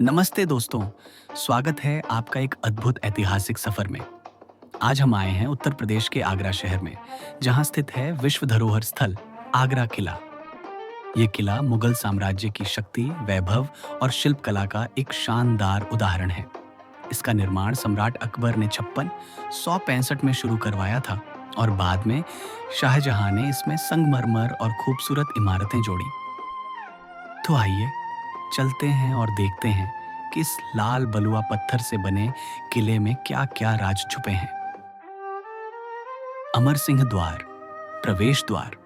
नमस्ते दोस्तों, स्वागत है आपका एक अद्भुत ऐतिहासिक सफर में। आज हम आए हैं उत्तर प्रदेश के आगरा शहर में, जहां स्थित है विश्व धरोहर स्थल आगरा किला। ये किला मुगल साम्राज्य की शक्ति, वैभव और शिल्पकला का एक शानदार उदाहरण है। इसका निर्माण सम्राट अकबर ने 5665 में शुरू करवाया था और बाद में शाहजहां ने इसमें संगमरमर और खूबसूरत इमारतें जोड़ी। तो आइए चलते हैं और देखते हैं कि इस लाल बलुआ पत्थर से बने किले में क्या-क्या राज छुपे हैं। अमर सिंह द्वार, प्रवेश द्वार।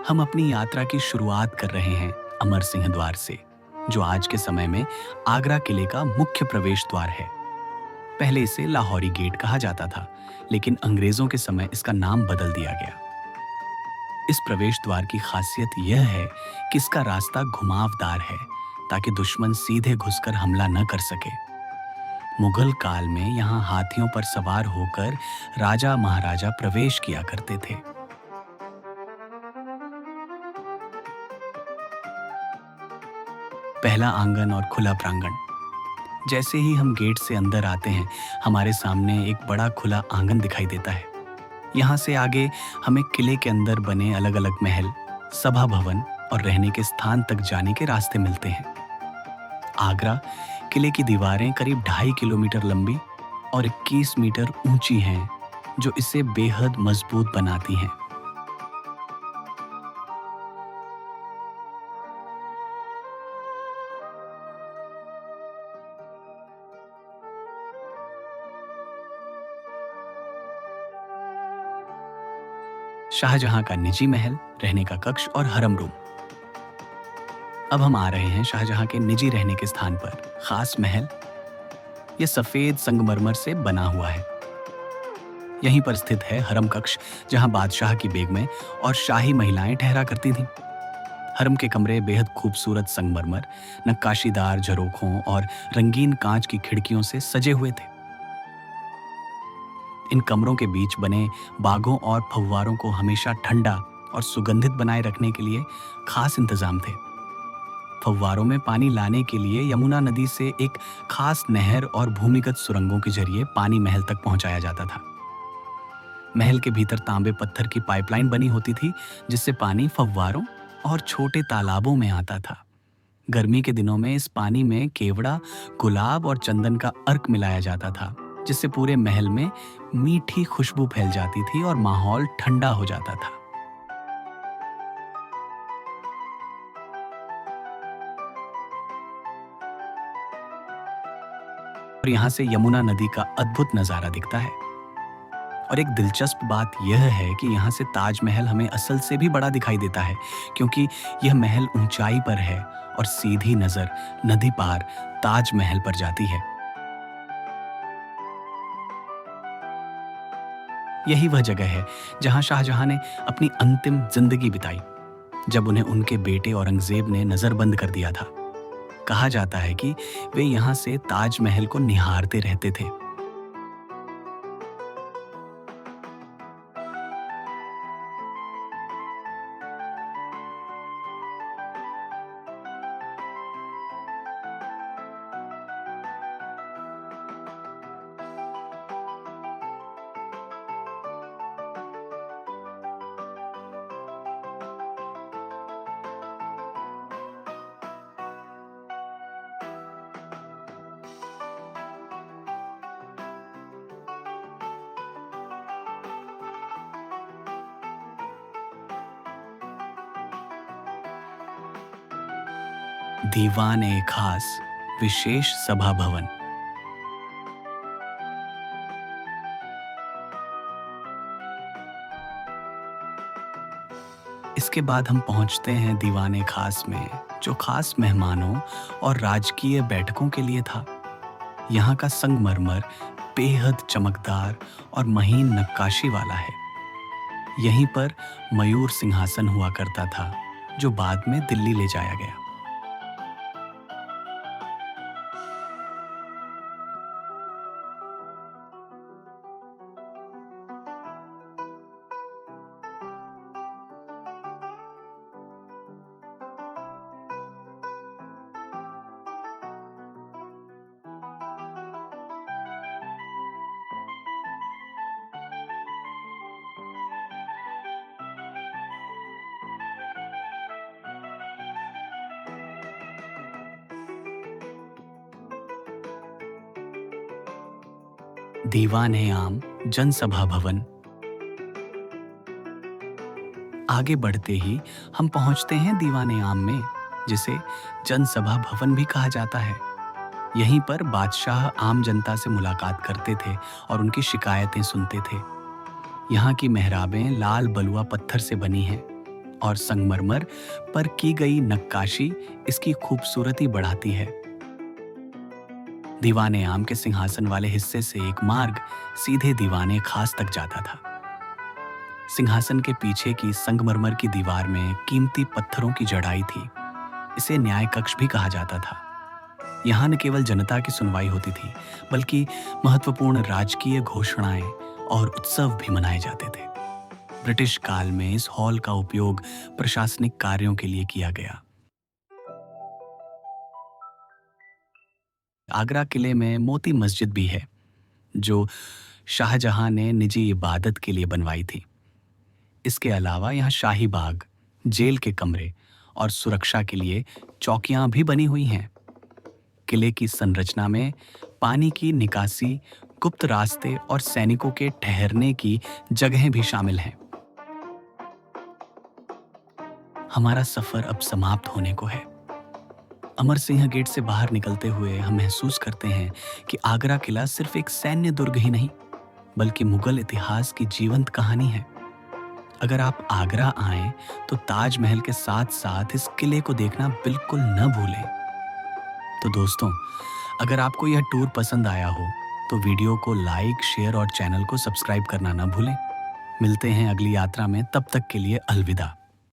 हम अपनी यात्रा की शुरुआत कर रहे हैं अमर सिंह द्वार से, जो आज के समय में आगरा किले का मुख्य प्रवेश द्वार है। पहले इसे लाहौरी गेट कहा जाता था, लेकिन अंग्रेजों के समय इसका नाम बदल दिया गया। इस प्रवेश द्वार की खासियत यह है कि इसका रास्ता घुमावदार है, ताकि दुश्मन सीधे घुसकर हमला न कर सके। मुगल काल में यहाँ हाथियों पर सवार होकर राजा महाराजा प्रवेश किया करते थे। पहला आंगन और खुला प्रांगण। जैसे ही हम गेट से अंदर आते हैं, हमारे सामने एक बड़ा खुला आंगन दिखाई देता है। यहाँ से आगे हमें किले के अंदर बने अलग-अलग महल, सभा भवन और रहने के स्थान तक जाने के रास्ते मिलते हैं। आगरा किले की दीवारें करीब 2.5 किलोमीटर लंबी और 21 मीटर ऊंची हैं, जो इसे बेहद मजबूत बनाती हैं। शाहजहां का निजी महल, रहने का कक्ष और हरम रूम। अब हम आ रहे हैं शाहजहां के निजी रहने के स्थान पर, खास महल। यह सफेद संगमरमर से बना हुआ है। यहीं पर स्थित है हरम कक्ष, जहां बादशाह की बेगमें और शाही महिलाएं ठहरा करती थीं। हरम के कमरे बेहद खूबसूरत संगमरमर, नक्काशीदार झरोखों और रंगीन कांच की खिड़कियों से सजे हुए थे। इन कमरों के बीच बने बागों और फव्वारों को हमेशा ठंडा और सुगंधित बनाए रखने के लिए खास इंतजाम थे। फव्वारों में पानी लाने के लिए यमुना नदी से एक खास नहर और भूमिगत सुरंगों के जरिए पानी महल तक पहुंचाया जाता था। महल के भीतर तांबे पत्थर की पाइपलाइन बनी होती थी, जिससे पानी फव्वारों और छोटे तालाबों में आता था। गर्मी के दिनों में इस पानी में केवड़ा, गुलाब और चंदन का अर्क मिलाया जाता था, जिससे पूरे महल में मीठी खुशबू फैल जाती थी और माहौल ठंडा हो जाता था। और यहाँ से यमुना नदी का अद्भुत नजारा दिखता है। और एक दिलचस्प बात यह है कि यहाँ से ताजमहल हमें असल से भी बड़ा दिखाई देता है, क्योंकि यह महल ऊंचाई पर है और सीधी नजर नदी पार ताजमहल पर जाती है। यही वह जगह है जहां शाहजहां ने अपनी अंतिम जिंदगी बिताई, जब उन्हें उनके बेटे औरंगजेब ने नजरबंद कर दिया था। कहा जाता है कि वे यहाँ से ताजमहल को निहारते रहते थे। दीवान ए खास, विशेष सभा भवन। इसके बाद हम पहुंचते हैं दीवान ए खास में, जो खास मेहमानों और राजकीय बैठकों के लिए था। यहाँ का संगमरमर बेहद चमकदार और महीन नक्काशी वाला है। यहीं पर मयूर सिंहासन हुआ करता था, जो बाद में दिल्ली ले जाया गया। दीवाने आम जनसभा भवन। आगे बढ़ते ही हम पहुंचते हैं दीवाने आम में, जिसे जनसभा भवन भी कहा जाता है। यहीं पर बादशाह आम जनता से मुलाकात करते थे और उनकी शिकायतें सुनते थे। यहाँ की मेहराबें लाल बलुआ पत्थर से बनी हैं और संगमरमर पर की गई नक्काशी इसकी खूबसूरती बढ़ाती है। दीवाने आम के सिंहासन वाले हिस्से से एक मार्ग सीधे दीवाने खास तक जाता था। सिंहासन के पीछे की संगमरमर की दीवार में कीमती पत्थरों की जड़ाई थी। इसे न्याय कक्ष भी कहा जाता था। यहाँ न केवल जनता की सुनवाई होती थी, बल्कि महत्वपूर्ण राजकीय घोषणाएं और उत्सव भी मनाए जाते थे। ब्रिटिश काल में इस हॉल का उपयोग प्रशासनिक कार्यों के लिए किया गया। आगरा किले में मोती मस्जिद भी है, जो शाहजहां ने निजी इबादत के लिए बनवाई थी। इसके अलावा यहाँ शाही बाग, जेल के कमरे और सुरक्षा के लिए चौकियां भी बनी हुई हैं। किले की संरचना में पानी की निकासी, गुप्त रास्ते और सैनिकों के ठहरने की जगहें भी शामिल हैं। हमारा सफर अब समाप्त होने को है। अमर सिंह गेट से बाहर निकलते हुए हम महसूस करते हैं कि आगरा किला सिर्फ एक सैन्य दुर्ग ही नहीं, बल्कि मुगल इतिहास की जीवंत कहानी है। अगर आप आगरा आएं तो ताजमहल के साथ साथ इस किले को देखना बिल्कुल न भूलें। तो दोस्तों, अगर आपको यह टूर पसंद आया हो तो वीडियो को लाइक, शेयर और चैनल को सब्सक्राइब करना न भूलें। मिलते हैं अगली यात्रा में, तब तक के लिए अलविदा।